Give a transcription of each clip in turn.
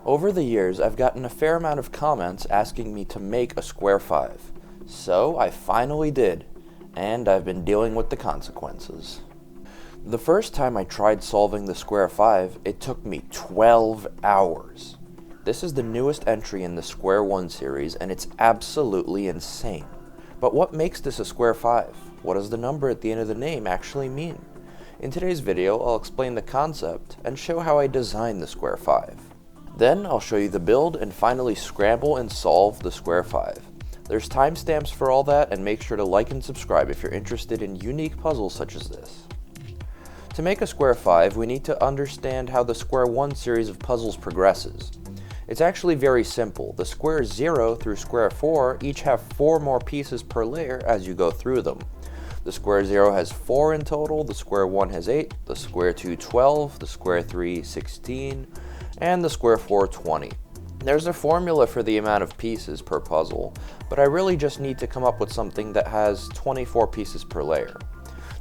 Over the years, I've gotten a fair amount of comments asking me to make a Square-5. So I finally did, and I've been dealing with the consequences. The first time I tried solving the Square-5, it took me 12 hours. This is the newest entry in the Square-1 series, and it's absolutely insane. But what makes this a Square-5? What does the number at the end of the name actually mean? In today's video, I'll explain the concept and show how I designed the Square-5. Then I'll show you the build and finally scramble and solve the Square-5. There's timestamps for all that, and make sure to like and subscribe if you're interested in unique puzzles such as this. To make a Square-5, we need to understand how the Square-1 series of puzzles progresses. It's actually very simple. The Square 0 through Square 4 each have 4 more pieces per layer as you go through them. The Square 0 has 4 in total, the Square 1 has 8, the Square 2 12, the Square 3 16, and the Square 4 20. There's a formula for the amount of pieces per puzzle, but I really just need to come up with something that has 24 pieces per layer.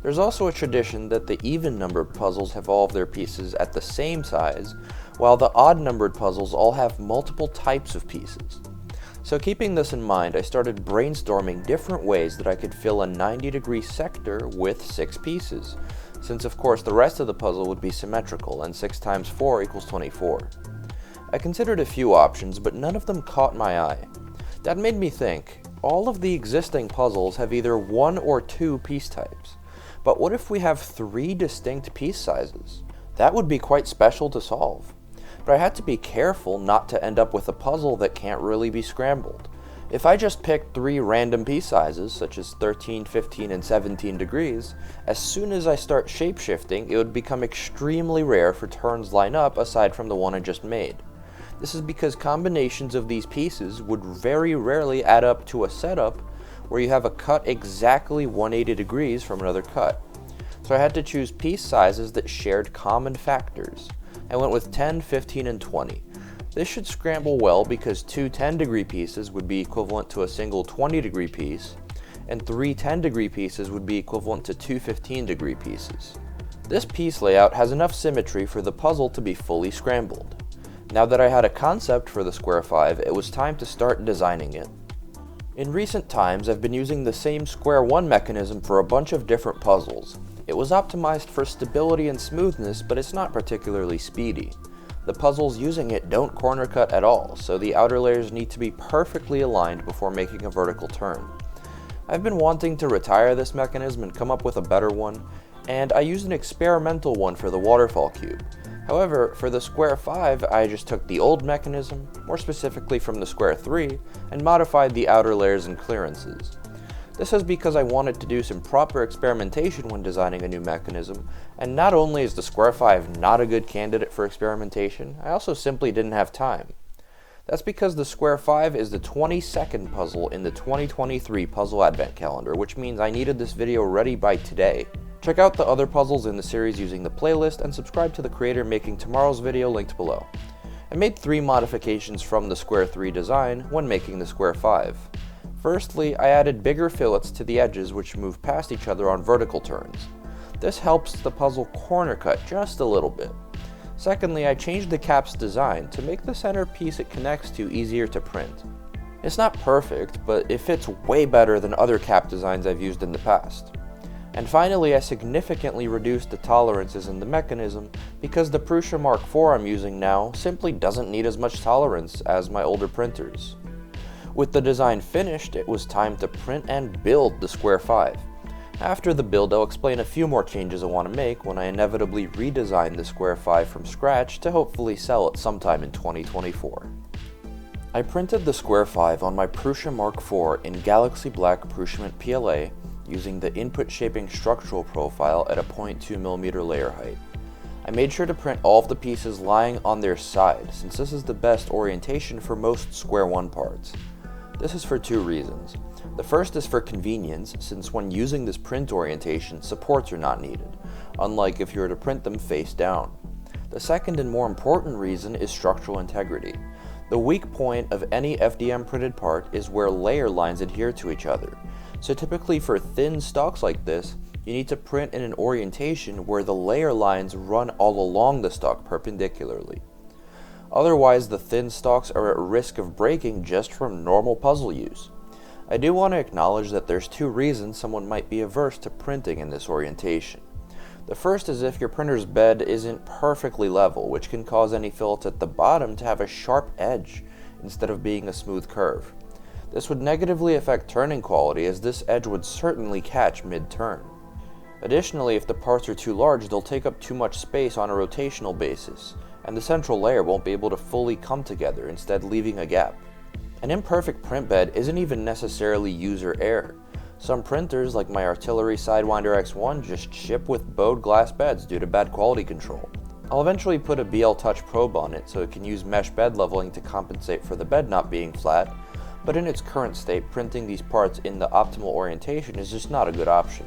There's also a tradition that the even-numbered puzzles have all of their pieces at the same size, while the odd-numbered puzzles all have multiple types of pieces. So keeping this in mind, I started brainstorming different ways that I could fill a 90-degree sector with 6 pieces, since of course the rest of the puzzle would be symmetrical, and 6 times 4 equals 24. I considered a few options, but none of them caught my eye. That made me think, all of the existing puzzles have either 1 or 2 piece types. But what if we have 3 distinct piece sizes? That would be quite special to solve. But I had to be careful not to end up with a puzzle that can't really be scrambled. If I just picked 3 random piece sizes, such as 13, 15, and 17 degrees, as soon as I start shapeshifting, it would become extremely rare for turns line up aside from the one I just made. This is because combinations of these pieces would very rarely add up to a setup where you have a cut exactly 180 degrees from another cut. So I had to choose piece sizes that shared common factors. I went with 10, 15, and 20. This should scramble well because 2 10-degree pieces would be equivalent to a single 20-degree piece, and 3 10-degree pieces would be equivalent to 2 15-degree pieces. This piece layout has enough symmetry for the puzzle to be fully scrambled. Now that I had a concept for the Square-5, it was time to start designing it. In recent times, I've been using the same Square-1 mechanism for a bunch of different puzzles. It was optimized for stability and smoothness, but it's not particularly speedy. The puzzles using it don't corner cut at all, so the outer layers need to be perfectly aligned before making a vertical turn. I've been wanting to retire this mechanism and come up with a better one, and I used an experimental one for the waterfall cube. However, for the Square-5, I just took the old mechanism, more specifically from the Square 3, and modified the outer layers and clearances. This is because I wanted to do some proper experimentation when designing a new mechanism, and not only is the Square-5 not a good candidate for experimentation, I also simply didn't have time. That's because the Square-5 is the 22nd puzzle in the 2023 Puzzle Advent Calendar, which means I needed this video ready by today. Check out the other puzzles in the series using the playlist, and subscribe to the creator making tomorrow's video linked below. I made 3 modifications from the Square 3 design when making the Square-5. Firstly, I added bigger fillets to the edges which move past each other on vertical turns. This helps the puzzle corner cut just a little bit. Secondly, I changed the cap's design to make the center piece it connects to easier to print. It's not perfect, but it fits way better than other cap designs I've used in the past. And finally, I significantly reduced the tolerances in the mechanism because the Prusa Mark IV I'm using now simply doesn't need as much tolerance as my older printers. With the design finished, it was time to print and build the Square-5. After the build, I'll explain a few more changes I want to make when I inevitably redesign the Square-5 from scratch to hopefully sell it sometime in 2024. I printed the Square-5 on my Prusa Mark IV in Galaxy Black Prushment PLA using the input shaping structural profile at a 0.2mm layer height. I made sure to print all of the pieces lying on their side, since this is the best orientation for most Square-1 parts. This is for 2 reasons. The first is for convenience, since when using this print orientation, supports are not needed, unlike if you were to print them face down. The second and more important reason is structural integrity. The weak point of any FDM printed part is where layer lines adhere to each other. So typically for thin stocks like this, you need to print in an orientation where the layer lines run all along the stock perpendicularly. Otherwise, the thin stalks are at risk of breaking just from normal puzzle use. I do want to acknowledge that there's two reasons someone might be averse to printing in this orientation. The first is if your printer's bed isn't perfectly level, which can cause any fillets at the bottom to have a sharp edge instead of being a smooth curve. This would negatively affect turning quality, as this edge would certainly catch mid-turn. Additionally, if the parts are too large, they'll take up too much space on a rotational basis, and the central layer won't be able to fully come together, instead leaving a gap. An imperfect print bed isn't even necessarily user error. Some printers, like my Artillery Sidewinder X1, just ship with bowed glass beds due to bad quality control. I'll eventually put a BL Touch probe on it so it can use mesh bed leveling to compensate for the bed not being flat, but in its current state, printing these parts in the optimal orientation is just not a good option.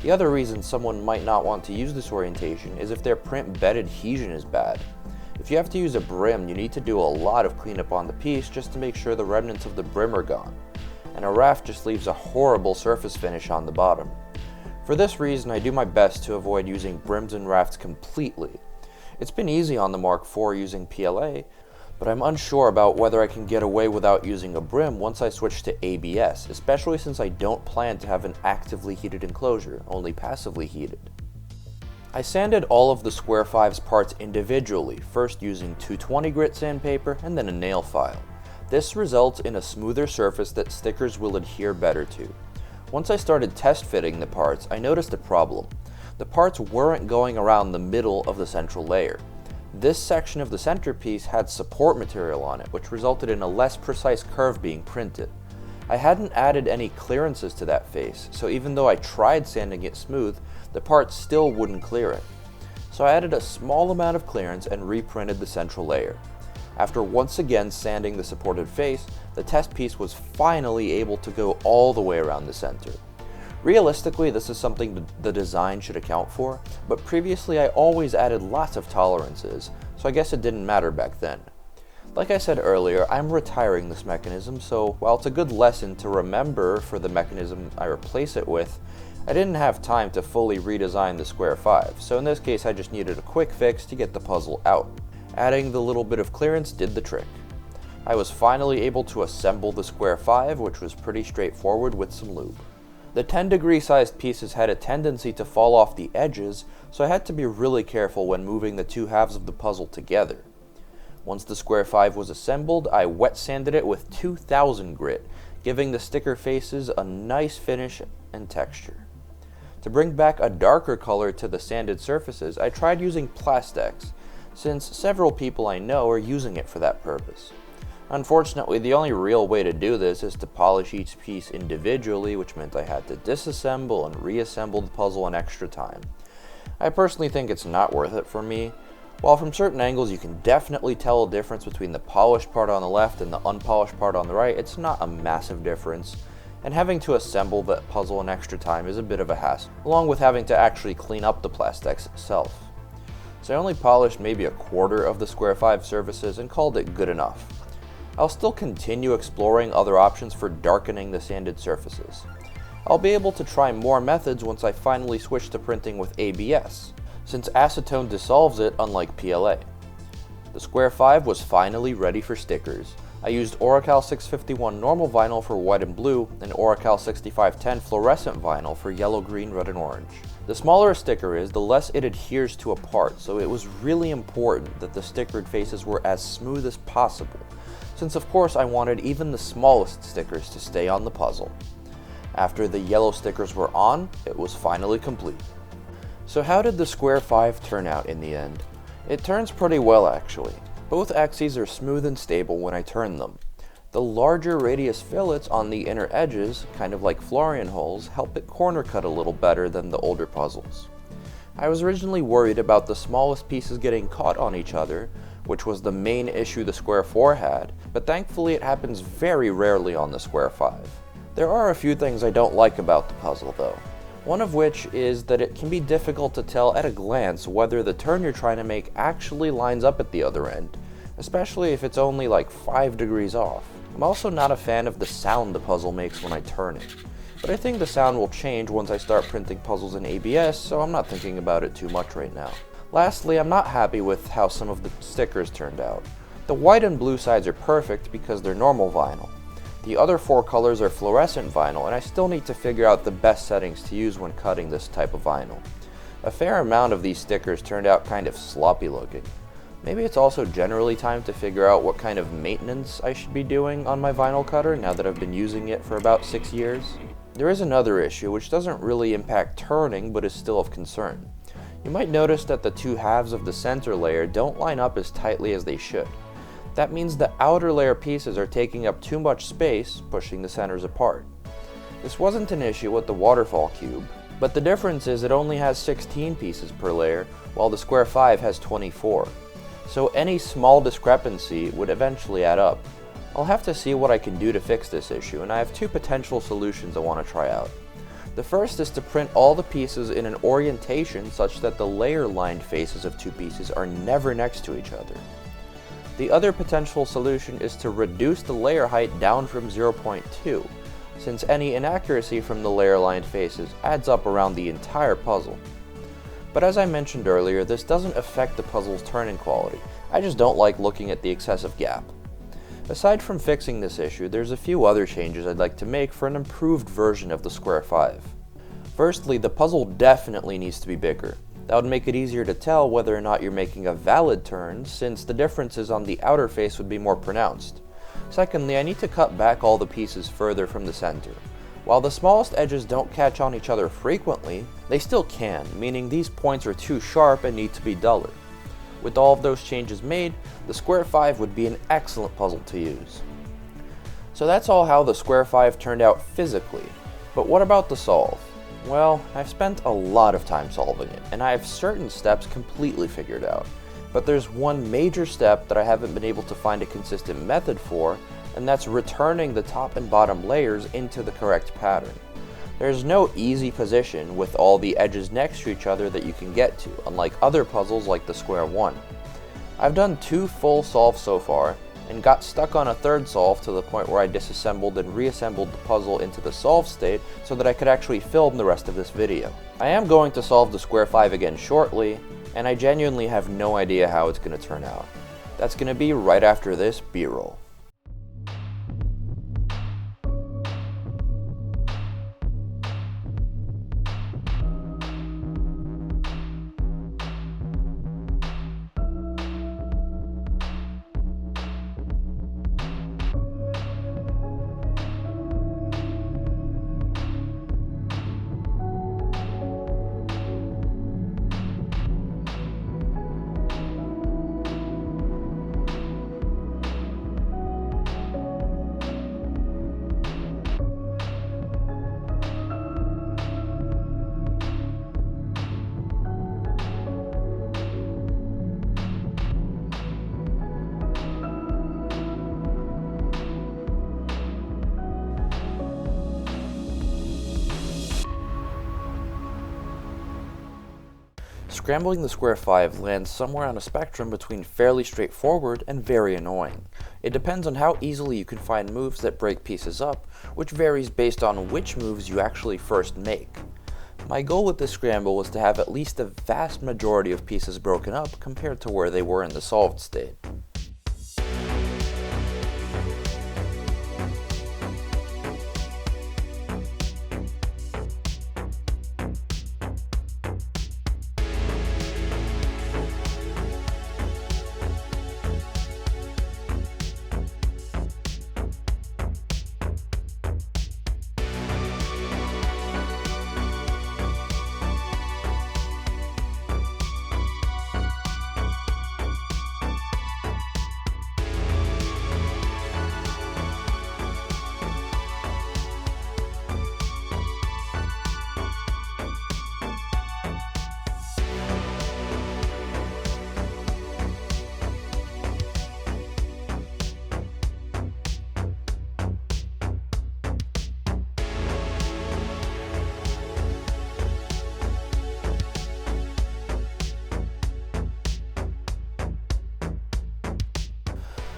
The other reason someone might not want to use this orientation is if their print bed adhesion is bad. If you have to use a brim, you need to do a lot of cleanup on the piece just to make sure the remnants of the brim are gone, and a raft just leaves a horrible surface finish on the bottom. For this reason, I do my best to avoid using brims and rafts completely. It's been easy on the Mark IV using PLA, but I'm unsure about whether I can get away without using a brim once I switch to ABS, especially since I don't plan to have an actively heated enclosure, only passively heated. I sanded all of the Square-5's parts individually, first using 220 grit sandpaper and then a nail file. This results in a smoother surface that stickers will adhere better to. Once I started test fitting the parts, I noticed a problem. The parts weren't going around the middle of the central layer. This section of the centerpiece had support material on it, which resulted in a less precise curve being printed. I hadn't added any clearances to that face, so even though I tried sanding it smooth, the part still wouldn't clear it. So I added a small amount of clearance and reprinted the central layer. After once again sanding the supported face, the test piece was finally able to go all the way around the center. Realistically, this is something the design should account for, but previously I always added lots of tolerances, so I guess it didn't matter back then. Like I said earlier, I'm retiring this mechanism, so while it's a good lesson to remember for the mechanism I replace it with, I didn't have time to fully redesign the Square-5, so in this case I just needed a quick fix to get the puzzle out. Adding the little bit of clearance did the trick. I was finally able to assemble the Square-5, which was pretty straightforward with some lube. The 10-degree sized pieces had a tendency to fall off the edges, so I had to be really careful when moving the two halves of the puzzle together. Once the Square-5 was assembled, I wet sanded it with 2000 grit, giving the sticker faces a nice finish and texture. To bring back a darker color to the sanded surfaces, I tried using Plastex, since several people I know are using it for that purpose. Unfortunately, the only real way to do this is to polish each piece individually, which meant I had to disassemble and reassemble the puzzle in extra time. I personally think it's not worth it for me. While from certain angles you can definitely tell a difference between the polished part on the left and the unpolished part on the right, it's not a massive difference, and having to assemble that puzzle in extra time is a bit of a hassle, along with having to actually clean up the Plastex itself. So I only polished maybe a quarter of the Square-5 surfaces and called it good enough. I'll still continue exploring other options for darkening the sanded surfaces. I'll be able to try more methods once I finally switch to printing with ABS, since acetone dissolves it unlike PLA. The Square-5 was finally ready for stickers. I used Oracal 651 normal vinyl for white and blue, and Oracal 6510 fluorescent vinyl for yellow, green, red, and orange. The smaller a sticker is, the less it adheres to a part, so it was really important that the stickered faces were as smooth as possible, since of course I wanted even the smallest stickers to stay on the puzzle. After the yellow stickers were on, it was finally complete. So how did the Square-5 turn out in the end? It turns pretty well actually. Both axes are smooth and stable when I turn them. The larger radius fillets on the inner edges, kind of like Florian holes, help it corner cut a little better than the older puzzles. I was originally worried about the smallest pieces getting caught on each other, which was the main issue the Square-4 had, but thankfully it happens very rarely on the Square-5. There are a few things I don't like about the puzzle though. One of which is that it can be difficult to tell at a glance whether the turn you're trying to make actually lines up at the other end, especially if it's only like 5 degrees off. I'm also not a fan of the sound the puzzle makes when I turn it, but I think the sound will change once I start printing puzzles in ABS, so I'm not thinking about it too much right now. Lastly, I'm not happy with how some of the stickers turned out. The white and blue sides are perfect because they're normal vinyl. The other 4 colors are fluorescent vinyl, and I still need to figure out the best settings to use when cutting this type of vinyl. A fair amount of these stickers turned out kind of sloppy looking. Maybe it's also generally time to figure out what kind of maintenance I should be doing on my vinyl cutter now that I've been using it for about 6 years. There is another issue which doesn't really impact turning but is still of concern. You might notice that the 2 halves of the center layer don't line up as tightly as they should. That means the outer layer pieces are taking up too much space, pushing the centers apart. This wasn't an issue with the waterfall cube, but the difference is it only has 16 pieces per layer, while the Square-5 has 24. So any small discrepancy would eventually add up. I'll have to see what I can do to fix this issue, and I have 2 potential solutions I want to try out. The first is to print all the pieces in an orientation such that the layer-lined faces of 2 pieces are never next to each other. The other potential solution is to reduce the layer height down from 0.2, since any inaccuracy from the layer-lined faces adds up around the entire puzzle. But as I mentioned earlier, this doesn't affect the puzzle's turning quality. I just don't like looking at the excessive gap. Aside from fixing this issue, there's a few other changes I'd like to make for an improved version of the Square-5. Firstly, the puzzle definitely needs to be bigger. That would make it easier to tell whether or not you're making a valid turn, since the differences on the outer face would be more pronounced. Secondly, I need to cut back all the pieces further from the center. While the smallest edges don't catch on each other frequently, they still can, meaning these points are too sharp and need to be duller. With all of those changes made, the Square-5 would be an excellent puzzle to use. So that's all how the Square-5 turned out physically, but what about the solve? Well, I've spent a lot of time solving it, and I have certain steps completely figured out. But there's one major step that I haven't been able to find a consistent method for, and that's returning the top and bottom layers into the correct pattern. There's no easy position with all the edges next to each other that you can get to, unlike other puzzles like the Square-1. I've done 2 full solves so far, and got stuck on a 3rd solve to the point where I disassembled and reassembled the puzzle into the solve state so that I could actually film the rest of this video. I am going to solve the Square-5 again shortly, and I genuinely have no idea how it's going to turn out. That's going to be right after this B-roll. Scrambling the Square-5 lands somewhere on a spectrum between fairly straightforward and very annoying. It depends on how easily you can find moves that break pieces up, which varies based on which moves you actually first make. My goal with this scramble was to have at least a vast majority of pieces broken up compared to where they were in the solved state.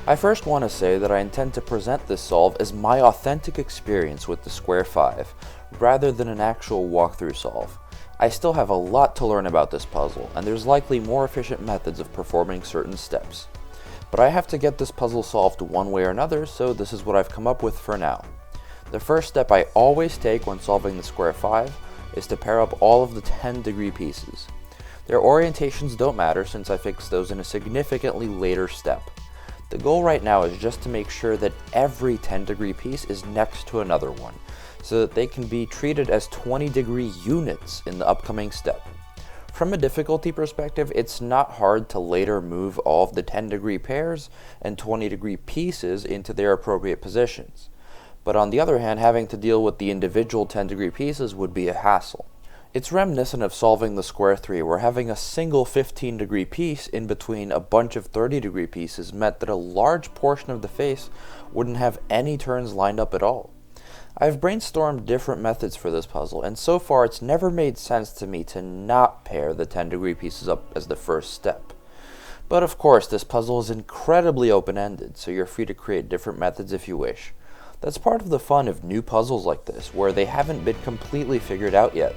I first want to say that I intend to present this solve as my authentic experience with the Square-5, rather than an actual walkthrough solve. I still have a lot to learn about this puzzle, and there's likely more efficient methods of performing certain steps. But I have to get this puzzle solved one way or another, so this is what I've come up with for now. The first step I always take when solving the Square-5 is to pair up all of the 10-degree pieces. Their orientations don't matter since I fixed those in a significantly later step. The goal right now is just to make sure that every 10-degree piece is next to another one, so that they can be treated as 20-degree units in the upcoming step. From a difficulty perspective, it's not hard to later move all of the 10-degree pairs and 20-degree pieces into their appropriate positions. But on the other hand, having to deal with the individual 10-degree pieces would be a hassle. It's reminiscent of solving the Square-3, where having a single 15-degree piece in between a bunch of 30-degree pieces meant that a large portion of the face wouldn't have any turns lined up at all. I've brainstormed different methods for this puzzle, and so far it's never made sense to me to not pair the 10-degree pieces up as the first step. But of course, this puzzle is incredibly open-ended, so you're free to create different methods if you wish. That's part of the fun of new puzzles like this, where they haven't been completely figured out yet,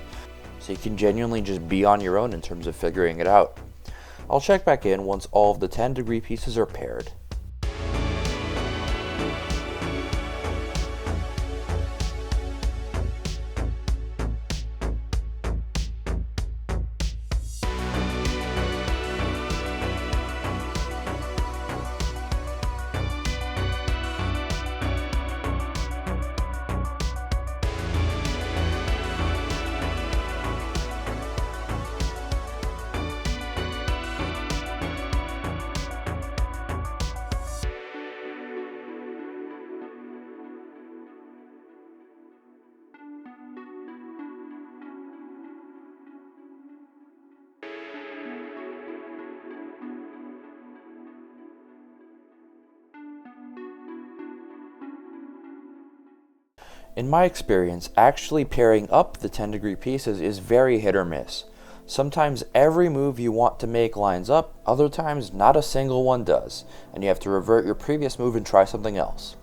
so you can genuinely just be on your own in terms of figuring it out. I'll check back in once all of the 10-degree pieces are paired. In my experience, actually pairing up the 10-degree pieces is very hit or miss. Sometimes every move you want to make lines up, other times not a single one does, and you have to revert your previous move and try something else.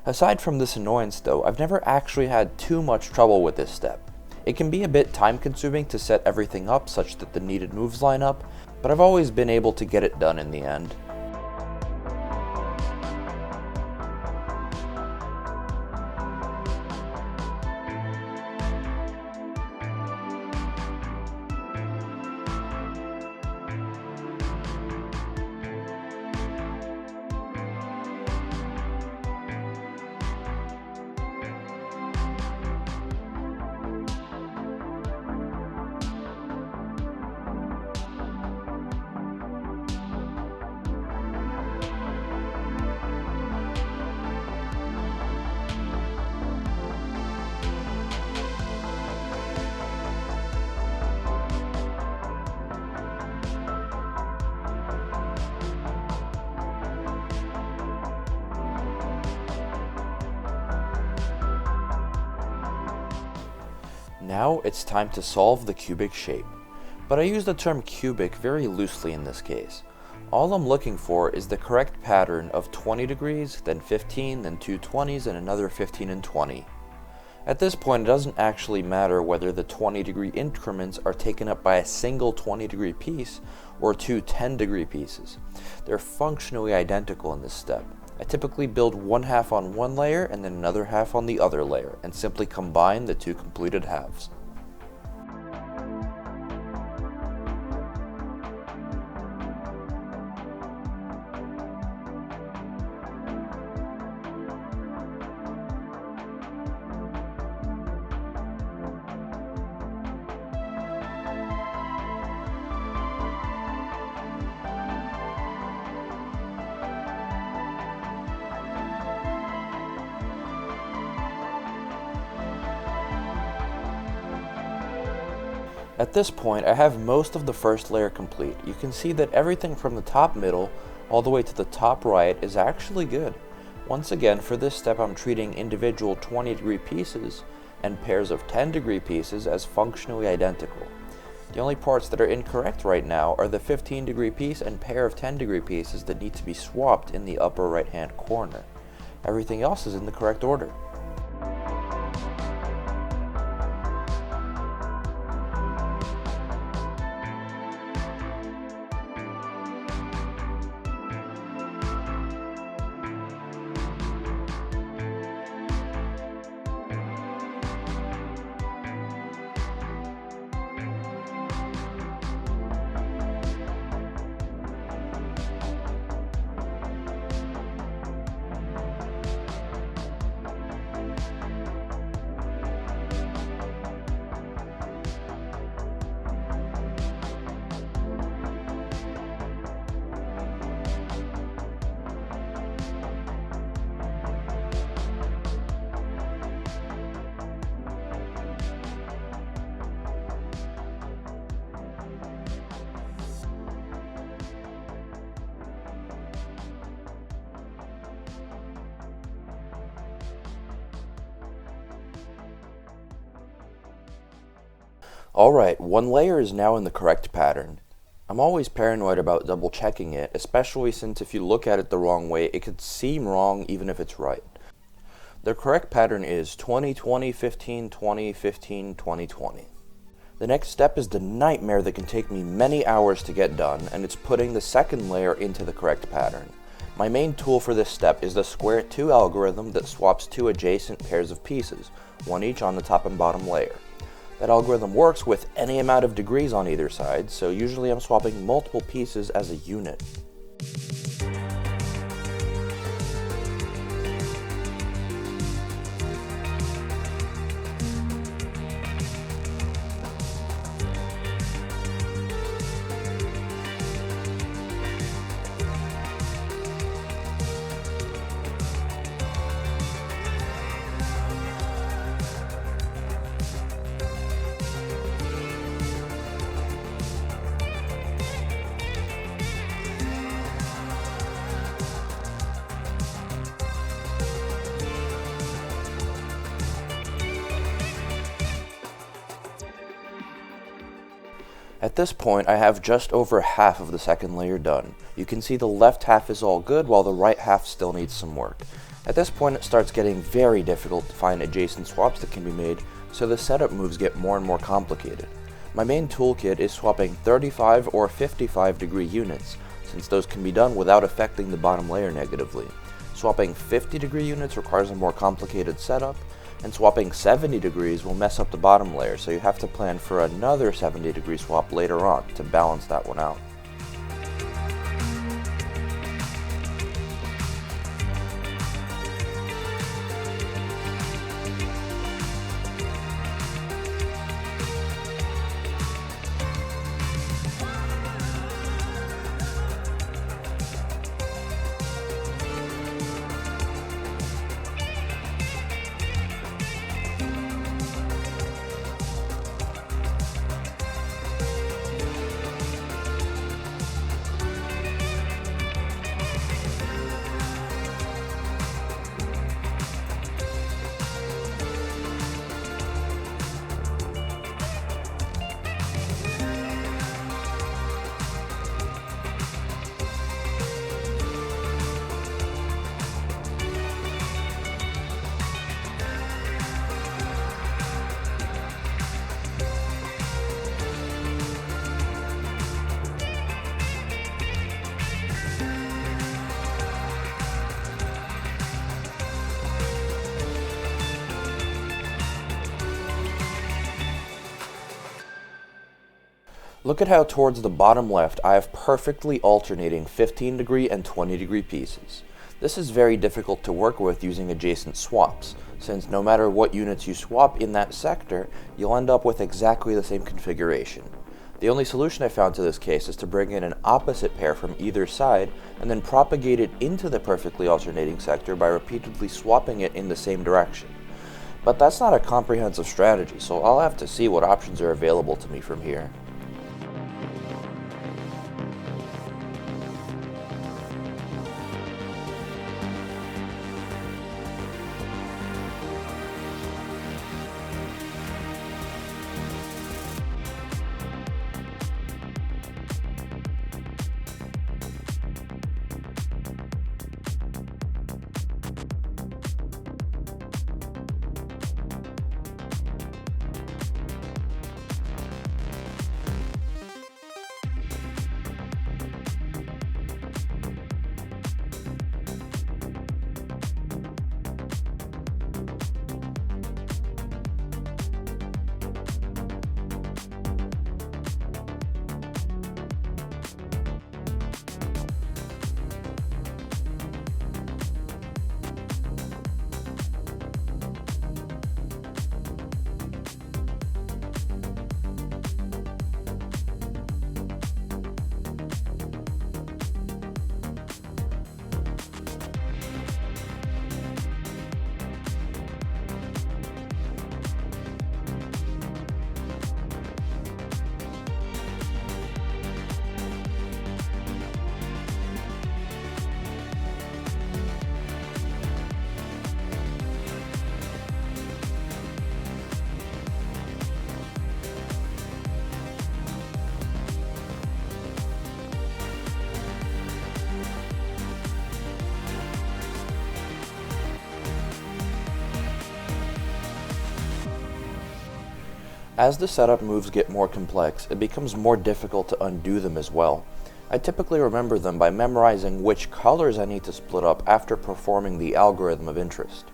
Aside from this annoyance though, I've never actually had too much trouble with this step. It can be a bit time consuming to set everything up such that the needed moves line up, but I've always been able to get it done in the end. Now it's time to solve the cubic shape, but I use the term cubic very loosely in this case. All I'm looking for is the correct pattern of 20 degrees, then 15, then two 20s, and another 15 and 20. At this point, it doesn't actually matter whether the 20-degree increments are taken up by a single 20-degree piece or two 10-degree pieces. They're functionally identical in this step. I typically build one half on one layer and then another half on the other layer, and simply combine the two completed halves. At this point, I have most of the first layer complete. You can see that everything from the top middle all the way to the top right is actually good. Once again, for this step I'm treating individual 20-degree pieces and pairs of 10-degree pieces as functionally identical. The only parts that are incorrect right now are the 15-degree piece and pair of 10-degree pieces that need to be swapped in the upper right-hand corner. Everything else is in the correct order. Alright, one layer is now in the correct pattern. I'm always paranoid about double checking it, especially since if you look at it the wrong way, it could seem wrong even if it's right. The correct pattern is 20, 20, 15, 20, 15, 20, 20. The next step is the nightmare that can take me many hours to get done, and it's putting the second layer into the correct pattern. My main tool for this step is the Square-2 algorithm that swaps two adjacent pairs of pieces, one each on the top and bottom layer. That algorithm works with any amount of degrees on either side, so usually I'm swapping multiple pieces as a unit. At this point, I have just over half of the second layer done. You can see the left half is all good, while the right half still needs some work. At this point, it starts getting very difficult to find adjacent swaps that can be made, so the setup moves get more and more complicated. My main toolkit is swapping 35 or 55 degree units, since those can be done without affecting the bottom layer negatively. Swapping 50 degree units requires a more complicated setup, and swapping 70 degrees will mess up the bottom layer, so you have to plan for another 70 degree swap later on to balance that one out. Look at how towards the bottom left I have perfectly alternating 15 degree and 20 degree pieces. This is very difficult to work with using adjacent swaps, since no matter what units you swap in that sector, you'll end up with exactly the same configuration. The only solution I found to this case is to bring in an opposite pair from either side and then propagate it into the perfectly alternating sector by repeatedly swapping it in the same direction. But that's not a comprehensive strategy, so I'll have to see what options are available to me from here. As the setup moves get more complex, it becomes more difficult to undo them as well. I typically remember them by memorizing which colors I need to split up after performing the algorithm of interest.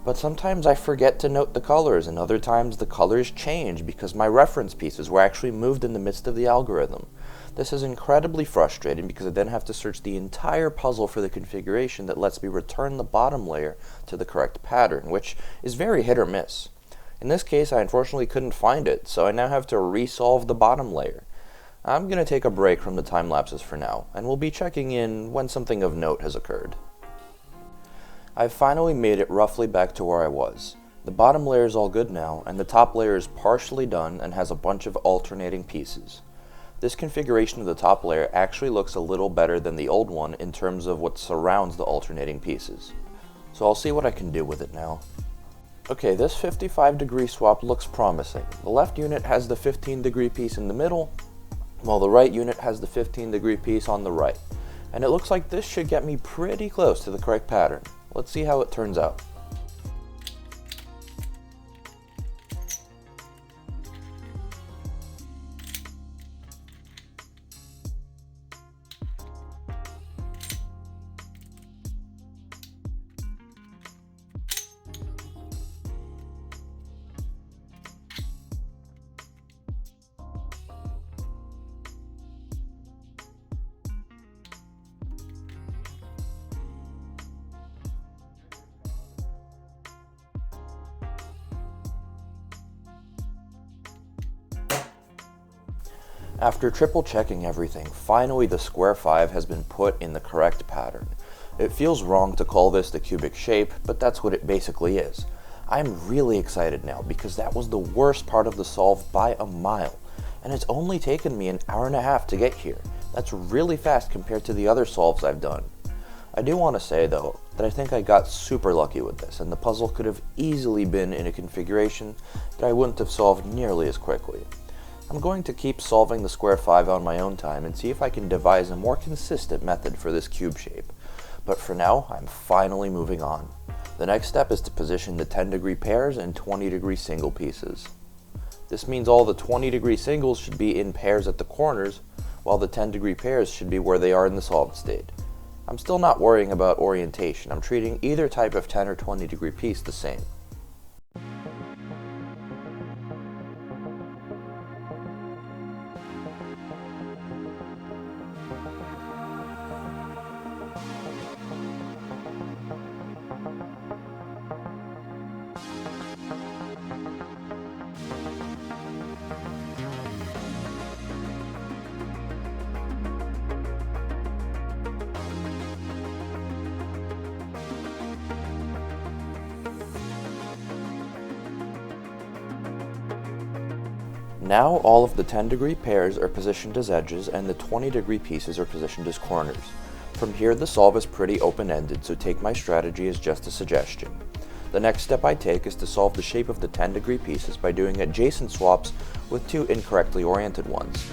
But sometimes I forget to note the colors, and other times the colors change because my reference pieces were actually moved in the midst of the algorithm. This is incredibly frustrating because I then have to search the entire puzzle for the configuration that lets me return the bottom layer to the correct pattern, which is very hit or miss. In this case, I unfortunately couldn't find it, so I now have to resolve the bottom layer. I'm going to take a break from the time lapses for now, and we'll be checking in when something of note has occurred. I've finally made it roughly back to where I was. The bottom layer is all good now, and the top layer is partially done and has a bunch of alternating pieces. This configuration of the top layer actually looks a little better than the old one in terms of what surrounds the alternating pieces. So I'll see what I can do with it now. Okay, this 55-degree swap looks promising. The left unit has the 15-degree piece in the middle, while the right unit has the 15-degree piece on the right. And it looks like this should get me pretty close to the correct pattern. Let's see how it turns out. After triple checking everything, finally the Square-5 has been put in the correct pattern. It feels wrong to call this the cubic shape, but that's what it basically is. I'm really excited now because that was the worst part of the solve by a mile, and it's only taken me an hour and a half to get here. That's really fast compared to the other solves I've done. I do want to say though, that I think I got super lucky with this, and the puzzle could have easily been in a configuration that I wouldn't have solved nearly as quickly. I'm going to keep solving the Square-5 on my own time and see if I can devise a more consistent method for this cube shape. But for now, I'm finally moving on. The next step is to position the 10-degree pairs and 20-degree single pieces. This means all the 20-degree singles should be in pairs at the corners, while the 10-degree pairs should be where they are in the solved state. I'm still not worrying about orientation. I'm treating either type of 10 or 20-degree piece the same. Now all of the 10-degree pairs are positioned as edges and the 20-degree pieces are positioned as corners. From here the solve is pretty open-ended, so take my strategy as just a suggestion. The next step I take is to solve the shape of the 10-degree pieces by doing adjacent swaps with two incorrectly oriented ones.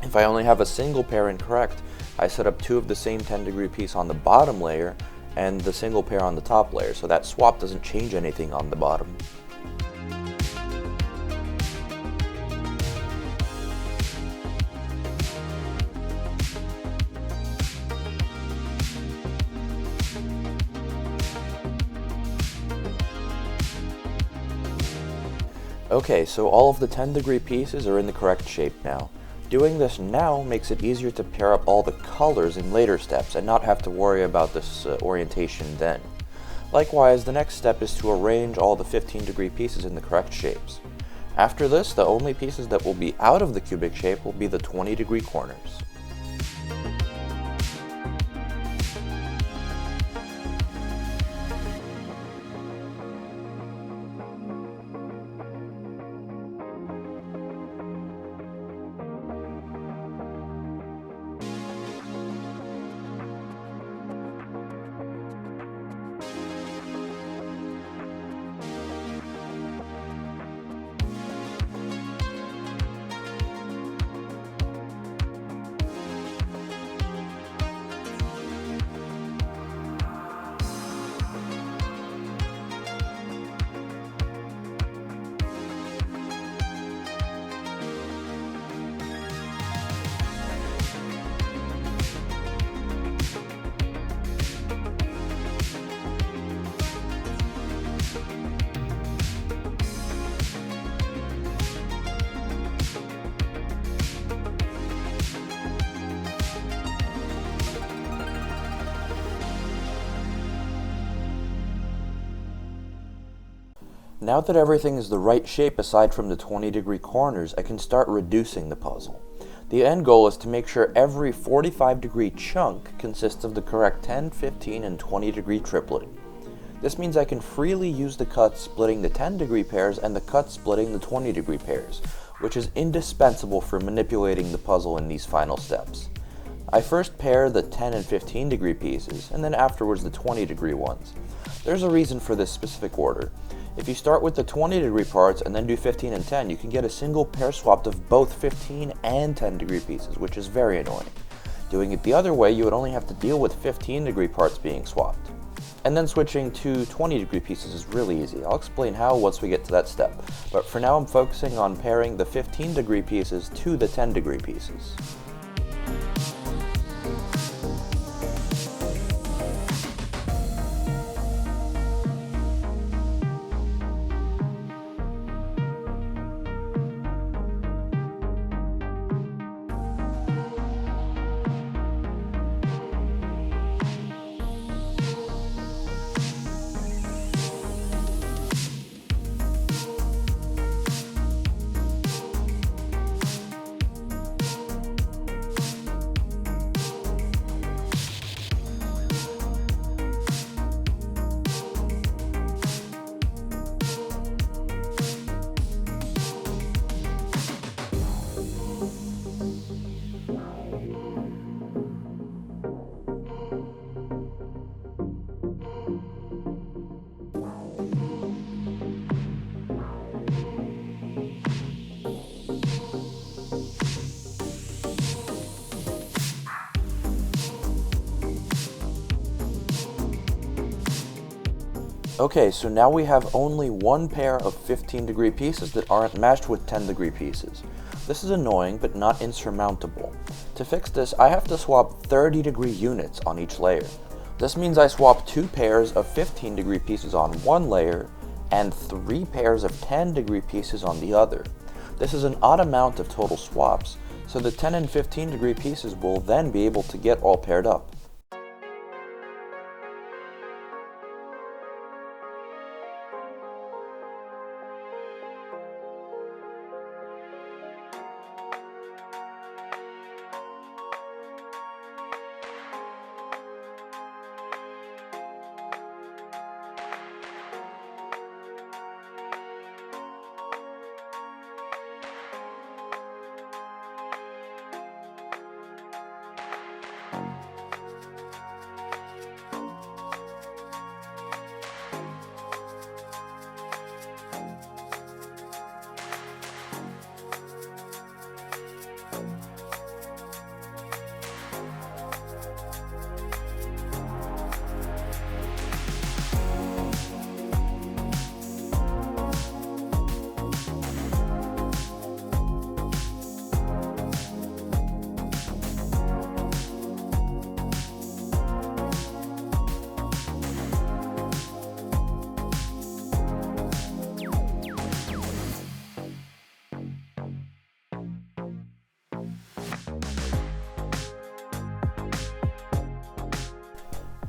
If I only have a single pair incorrect, I set up two of the same 10-degree piece on the bottom layer and the single pair on the top layer, so that swap doesn't change anything on the bottom. Okay, so all of the 10-degree pieces are in the correct shape now. Doing this now makes it easier to pair up all the colors in later steps and not have to worry about this orientation then. Likewise, the next step is to arrange all the 15-degree pieces in the correct shapes. After this, the only pieces that will be out of the cubic shape will be the 20-degree corners. Now that everything is the right shape aside from the 20-degree corners, I can start reducing the puzzle. The end goal is to make sure every 45-degree chunk consists of the correct 10, 15, and 20-degree triplet. This means I can freely use the cut splitting the 10-degree pairs and the cut splitting the 20-degree pairs, which is indispensable for manipulating the puzzle in these final steps. I first pair the 10 and 15-degree pieces, and then afterwards the 20-degree ones. There's a reason for this specific order. If you start with the 20-degree parts and then do 15 and 10, you can get a single pair swapped of both 15 and 10-degree pieces, which is very annoying. Doing it the other way, you would only have to deal with 15-degree parts being swapped. And then switching to 20-degree pieces is really easy. I'll explain how once we get to that step, but for now I'm focusing on pairing the 15-degree pieces to the 10-degree pieces. Okay, so now we have only one pair of 15-degree pieces that aren't matched with 10-degree pieces. This is annoying, but not insurmountable. To fix this, I have to swap 30-degree units on each layer. This means I swap 2 pairs of 15-degree pieces on one layer, and 3 pairs of 10-degree pieces on the other. This is an odd amount of total swaps, so the 10 and 15-degree pieces will then be able to get all paired up.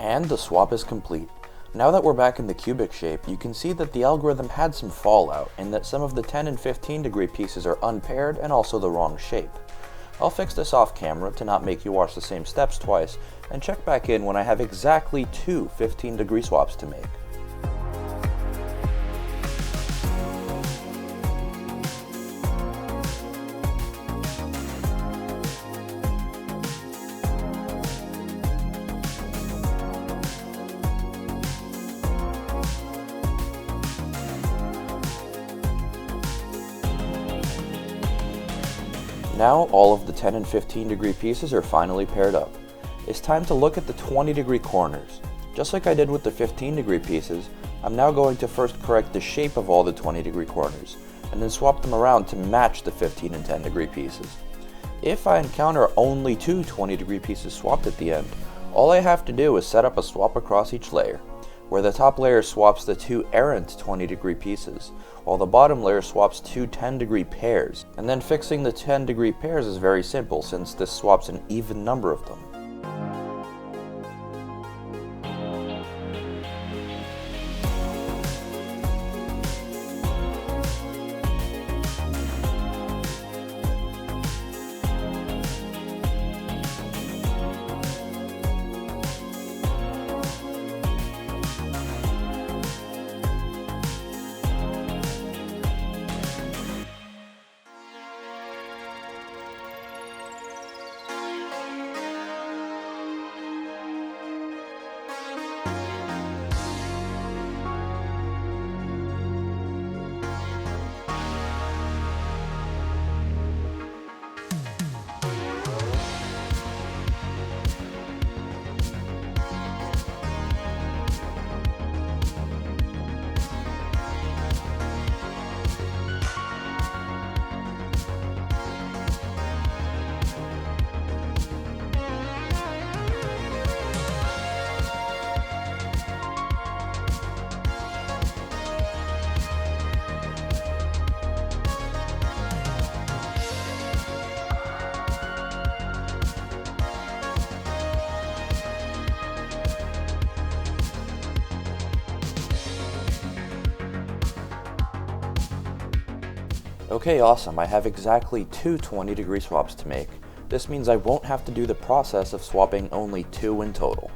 And the swap is complete. Now that we're back in the cubic shape, you can see that the algorithm had some fallout, and that some of the 10 and 15-degree pieces are unpaired and also the wrong shape. I'll fix this off camera to not make you watch the same steps twice, and check back in when I have exactly 2 15-degree swaps to make. Now all of the 10 and 15-degree pieces are finally paired up. It's time to look at the 20-degree corners. Just like I did with the 15-degree pieces, I'm now going to first correct the shape of all the 20-degree corners, and then swap them around to match the 15 and 10-degree pieces. If I encounter only 2 20-degree pieces swapped at the end, all I have to do is set up a swap across each layer, where the top layer swaps the 2 errant 20-degree pieces, while the bottom layer swaps 2 10-degree pairs. And then fixing the 10-degree pairs is very simple, since this swaps an even number of them. Okay, awesome. I have exactly two 20-degree swaps to make. This means I won't have to do the process of swapping only two in total.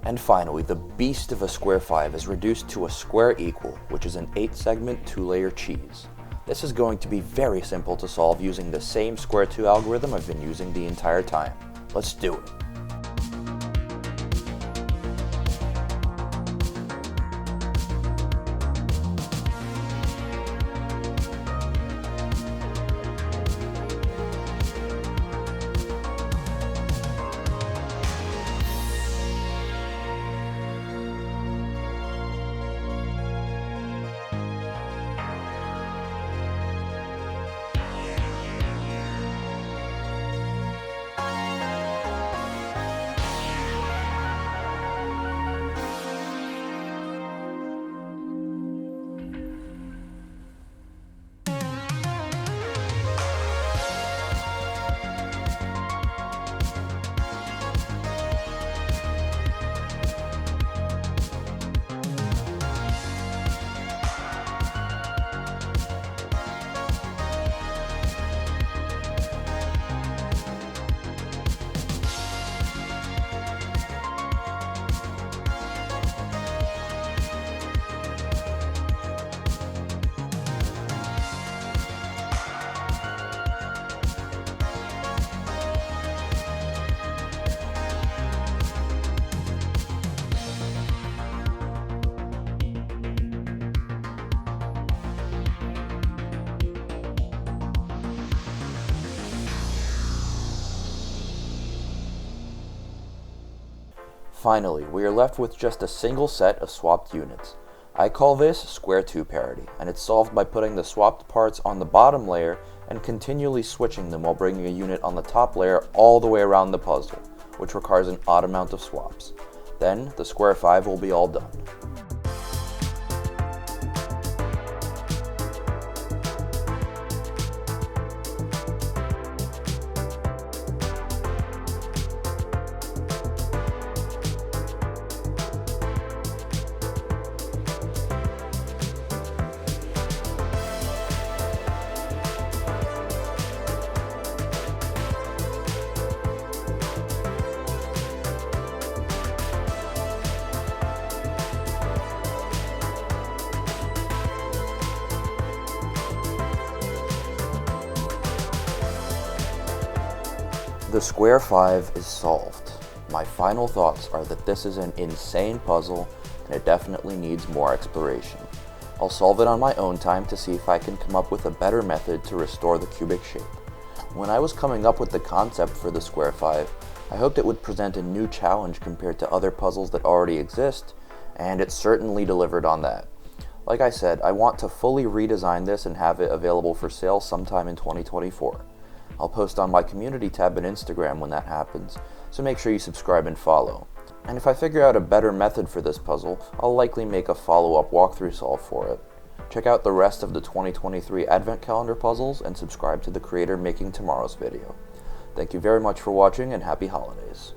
And finally, the beast of a Square-5 is reduced to a square equal, which is an 8-segment 2-layer cheese. This is going to be very simple to solve using the same Square-2 algorithm I've been using the entire time. Let's do it. Finally, we are left with just a single set of swapped units. I call this Square-2 parity, and it's solved by putting the swapped parts on the bottom layer and continually switching them while bringing a unit on the top layer all the way around the puzzle, which requires an odd amount of swaps. Then, the Square-5 will be all done. The Square-5 is solved. My final thoughts are that this is an insane puzzle and it definitely needs more exploration. I'll solve it on my own time to see if I can come up with a better method to restore the cubic shape. When I was coming up with the concept for the Square-5, I hoped it would present a new challenge compared to other puzzles that already exist, and it certainly delivered on that. Like I said, I want to fully redesign this and have it available for sale sometime in 2024. I'll post on my community tab on Instagram when that happens, so make sure you subscribe and follow. And if I figure out a better method for this puzzle, I'll likely make a follow-up walkthrough solve for it. Check out the rest of the 2023 Advent Calendar puzzles and subscribe to the creator making tomorrow's video. Thank you very much for watching and happy holidays.